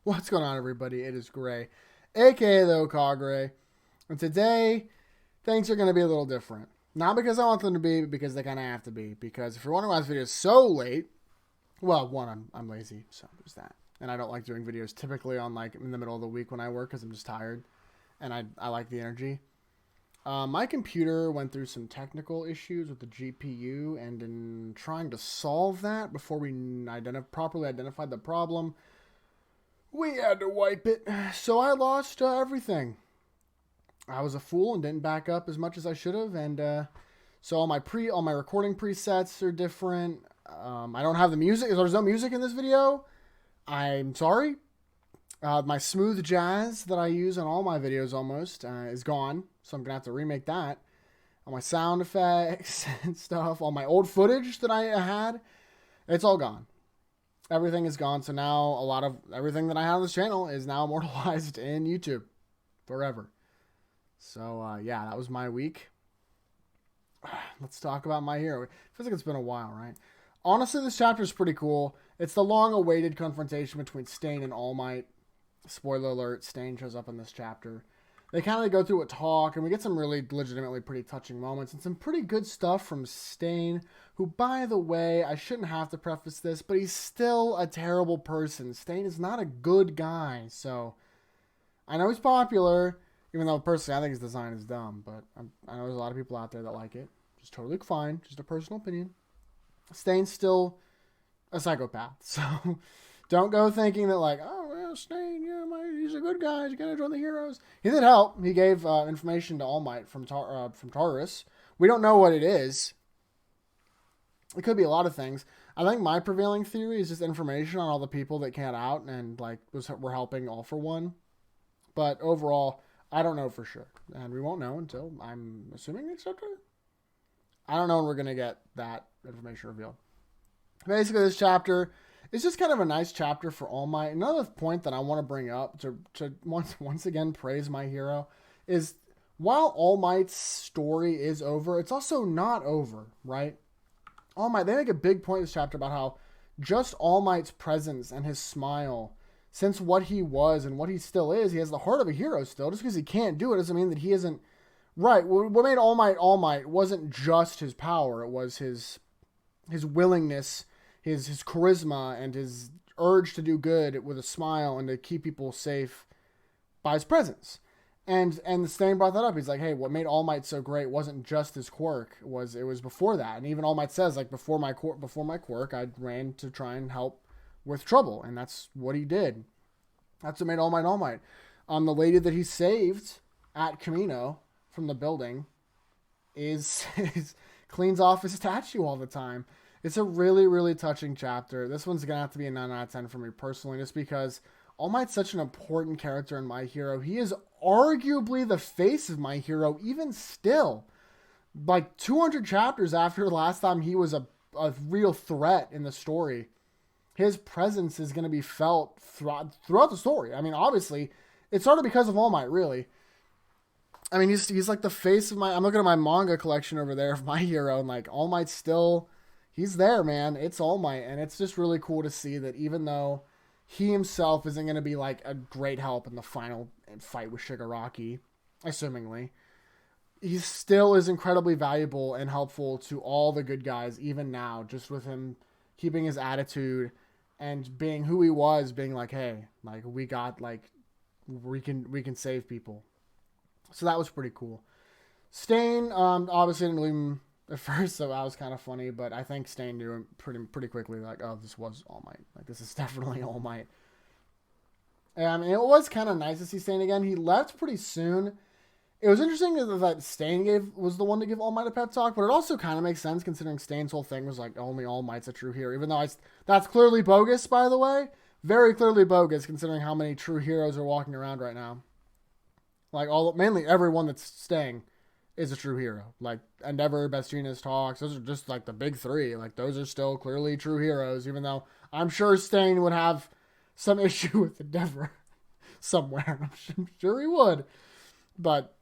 What's going on, everybody? It is Gray, aka the Okagre, and today things are going to be a little different. Not because I want them to be, but because they kind of have to be. Because if you're wondering why this video is so late, well, one, I'm lazy, so there's that, and I don't like doing videos typically on like in the middle of the week when I work because I'm just tired, and I like the energy. My computer went through some technical issues with the GPU, and in trying to solve that before we properly identified the problem, we had to wipe it. So I lost everything. I was a fool and didn't back up as much as I should have, and so all my recording presets are different. I don't have the music. There's no music in this video. I'm sorry. My smooth jazz that I use on all my videos almost is gone, so I'm gonna have to remake that. All my sound effects and stuff, all my old footage that I had, it's all gone. Everything is gone. So now a lot of everything that I have on this channel is now immortalized in YouTube forever. So yeah, that was my week. Let's talk about My Hero. It feels like it's been a while, right? Honestly, this chapter is pretty cool. It's the long-awaited confrontation between Stain and All Might. Spoiler alert, Stain shows up in this chapter. They kind of go through a talk, and we get some really legitimately pretty touching moments and some pretty good stuff from Stain, who, by the way, I shouldn't have to preface this, but he's still a terrible person. Stain is not a good guy, so I know he's popular, even though personally I think his design is dumb, but I know there's a lot of people out there that like it. Just totally fine, just a personal opinion. Stain's still a psychopath, so don't go thinking that like, oh, well, Stain, yeah, he's a good guy. He's gonna join the heroes. He did help. He gave information to All Might from Taurus. We don't know what it is. It could be a lot of things. I think my prevailing theory is just information on all the people that can't out and like were helping All for One. But overall, I don't know for sure, and we won't know until I'm assuming next chapter. I don't know when we're gonna get that information revealed. Basically, this chapter is just kind of a nice chapter for All Might. Another point that I want to bring up to once again praise My Hero is while All Might's story is over, it's also not over, right? All Might, they make a big point in this chapter about how just All Might's presence and his smile, since what he was and what he still is, he has the heart of a hero still. Just because he can't do it doesn't mean that he isn't. Right, what made All Might wasn't just his power, it was his willingness, his charisma, and his urge to do good with a smile and to keep people safe by his presence. And Stain brought that up. He's like, hey, what made All Might so great wasn't just his quirk, it was before that. And even All Might says, like, before my quirk, I ran to try and help with trouble, and that's what he did. That's what made All Might All Might. The lady that he saved at Camino from the building is cleans off his statue all the time. It's a really, really touching chapter. This one's going to have to be a 9 out of 10 for me personally, just because All Might's such an important character in My Hero. He is arguably the face of My Hero, even still. Like 200 chapters after the last time he was a real threat in the story, his presence is going to be felt throughout the story. I mean, obviously, it started because of All Might, really. I mean, he's like the face of I'm looking at my manga collection over there of My Hero, and like All Might's still, he's there, man. It's All Might, and it's just really cool to see that even though he himself isn't going to be like a great help in the final fight with Shigaraki, assumingly, he still is incredibly valuable and helpful to all the good guys, even now, just with him keeping his attitude and being who he was, being like, hey, like we can save people. So that was pretty cool. Stain, obviously didn't believe him at first, so that was kind of funny, but I think Stain knew him pretty quickly, like, oh, this was All Might. Like, this is definitely All Might. And it was kind of nice to see Stain again. He left pretty soon. It was interesting that Stain was the one to give All Might a pep talk, but it also kind of makes sense considering Stain's whole thing was like, only All Might's a true hero, even though that's clearly bogus, by the way. Very clearly bogus, considering how many true heroes are walking around right now. Like, mainly everyone that's staying is a true hero. Like, Endeavor, Bestina's Talks, those are just, like, the big three. Like, those are still clearly true heroes, even though I'm sure Stain would have some issue with Endeavor somewhere. I'm sure he would. But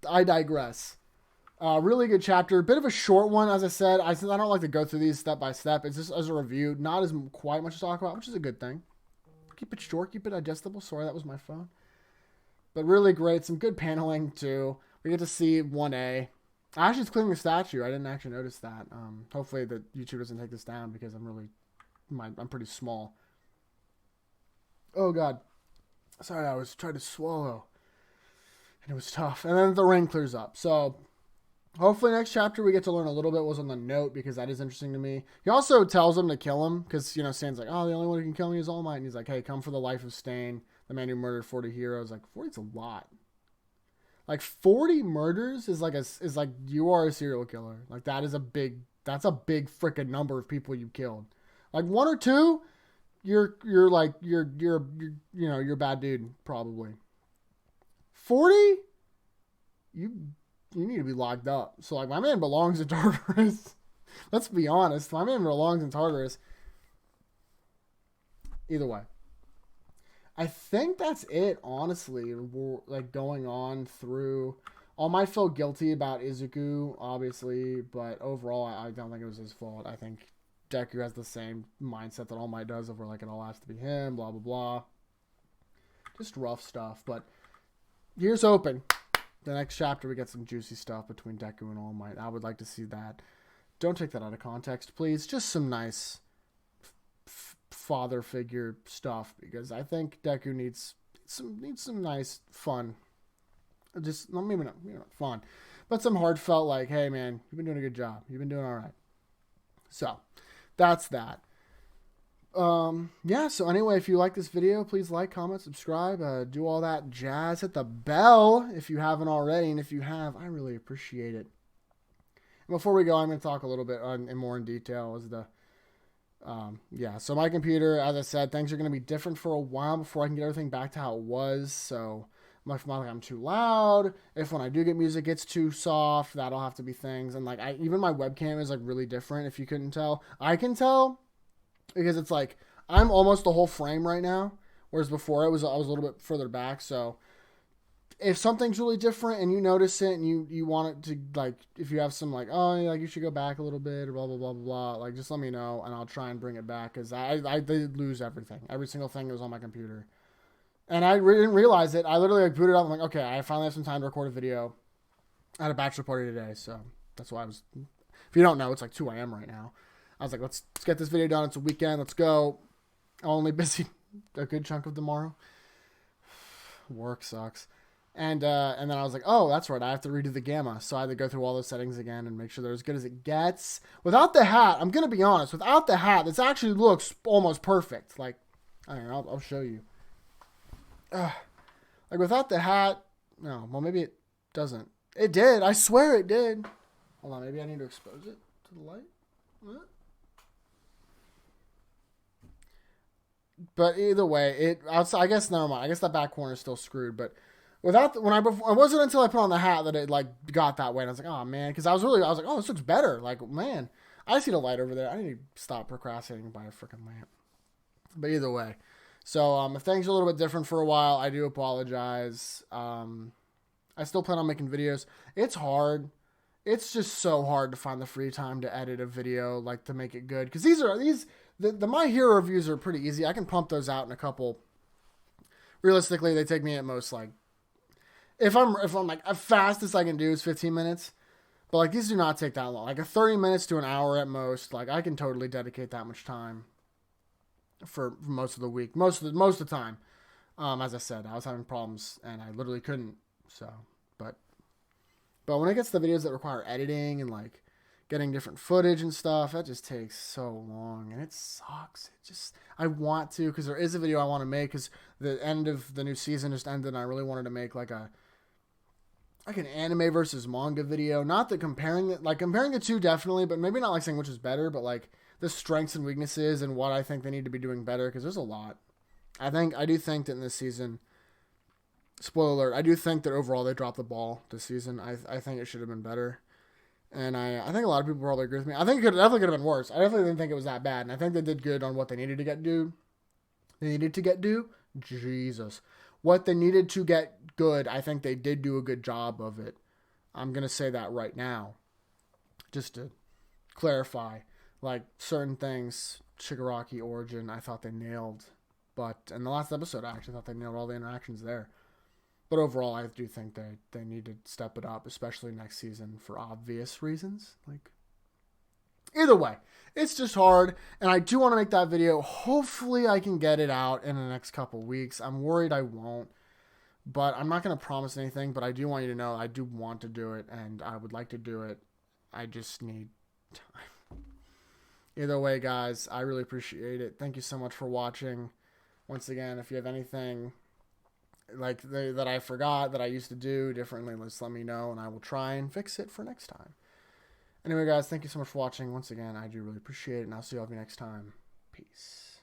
I digress. Really good chapter. Bit of a short one, as I said. I don't like to go through these step by step. It's just as a review, not as quite much to talk about, which is a good thing. Keep it short, keep it digestible. Sorry, that was my phone. But really great. Some good paneling, too. We get to see 1A. Actually, it's clearing the statue. I didn't actually notice that. Hopefully, the YouTube doesn't take this down because I'm pretty small. Oh, God. Sorry, I was trying to swallow. And it was tough. And then the ring clears up. So, hopefully next chapter we get to learn a little bit what was on the note, because that is interesting to me. He also tells him to kill him because, Stan's like, oh, the only one who can kill me is All Might. And he's like, hey, come for the life of Stain, the man who murdered 40 heroes. Like, 40's a lot. Like, 40 murders is like you are a serial killer. Like, that's a big freaking number of people you killed. Like, 1 or 2, you're a bad dude, probably. 40, you need to be locked up. So, like, my man belongs in Tartarus. Let's be honest. My man belongs in Tartarus. Either way. I think that's it, honestly. We're, like, going on through... All Might feel guilty about Izuku, obviously, but overall, I don't think it was his fault. I think Deku has the same mindset that All Might does of where, like, it all has to be him, blah, blah, blah. Just rough stuff, but here's open. The next chapter, we get some juicy stuff between Deku and All Might. I would like to see that. Don't take that out of context, please. Just some nice father figure stuff, because I think Deku needs some nice fun. Just maybe not fun, but some heartfelt, like, hey man, you've been doing a good job. You've been doing all right. So that's that. Yeah, so anyway, if you like this video, please like, comment, subscribe, do all that jazz. Hit the bell if you haven't already, and if you have, I really appreciate it. And before we go, I'm going to talk a little bit more in detail as the so my computer, as I said, things are going to be different for a while before I can get everything back to how it was. So if I'm too loud, if when I do get music it's too soft, that'll have to be things. And like, even my webcam is like really different. If you couldn't tell, I can tell, because it's like I'm almost the whole frame right now, whereas before I was a little bit further back. So if something's really different and you notice it and you want it to, like, if you have some like, oh, like you should go back a little bit or blah blah blah blah blah, like, just let me know and I'll try and bring it back, because I did lose every single thing that was on my computer, and I didn't realize it. I literally like booted up. I'm like, okay, I finally have some time to record a video. I had a bachelor party today, so that's why I was. If you don't know, it's like 2 a.m. right now. I was like, let's get this video done. It's a weekend. Let's go. Only busy a good chunk of tomorrow. Work sucks. And then I was like, oh, that's right, I have to redo the gamma. So I had to go through all those settings again and make sure they're as good as it gets. Without the hat, I'm going to be honest, without the hat, this actually looks almost perfect. Like, I don't know, I'll show you. Like, without the hat, no, well, maybe it doesn't. It did, I swear it did. Hold on, maybe I need to expose it to the light. What? But either way, I guess, never mind. I guess that back corner is still screwed, but it wasn't until I put on the hat that it like got that way, and I was like, oh man, because I was like, oh, this looks better. Like, man, I see the light over there. I need to stop procrastinating by a freaking lamp. But either way, so if things are a little bit different for a while, I do apologize. I still plan on making videos. It's hard. It's just so hard to find the free time to edit a video, like, to make it good, because the My Hero reviews are pretty easy. I can pump those out in a couple. Realistically, they take me at most like. If I'm like, as fast as I can do is 15 minutes, but like, these do not take that long. Like a 30 minutes to an hour at most. Like, I can totally dedicate that much time for most of the week, most of the time. As I said, I was having problems and I literally couldn't. So, but when it gets to the videos that require editing and like getting different footage and stuff, that just takes so long and it sucks. I want to, because there is a video I want to make, because the end of the new season just ended and I really wanted to make like an anime versus manga video. Not that comparing the two, definitely, but maybe not like saying which is better, but like the strengths and weaknesses and what I think they need to be doing better, because there's a lot. I do think that in this season, spoiler alert, I do think that overall they dropped the ball this season. I think it should have been better. And I think a lot of people probably agree with me. I think it definitely could have been worse. I definitely didn't think it was that bad. And I think they did good on what they needed to get due. Jesus. What they needed to get good, I think they did do a good job of it. I'm going to say that right now. Just to clarify. Like, certain things, Shigaraki origin, I thought they nailed But in the last episode, I actually thought they nailed all the interactions there. But overall, I do think they need to step it up, especially next season for obvious reasons. Like, either way, it's just hard, and I do want to make that video. Hopefully, I can get it out in the next couple weeks. I'm worried I won't, but I'm not going to promise anything. But I do want you to know I do want to do it, and I would like to do it. I just need time. Either way, guys, I really appreciate it. Thank you so much for watching. Once again, if you have anything like that I forgot that I used to do differently, just let me know, and I will try and fix it for next time. Anyway, guys, thank you so much for watching. Once again, I do really appreciate it, and I'll see you all next time. Peace.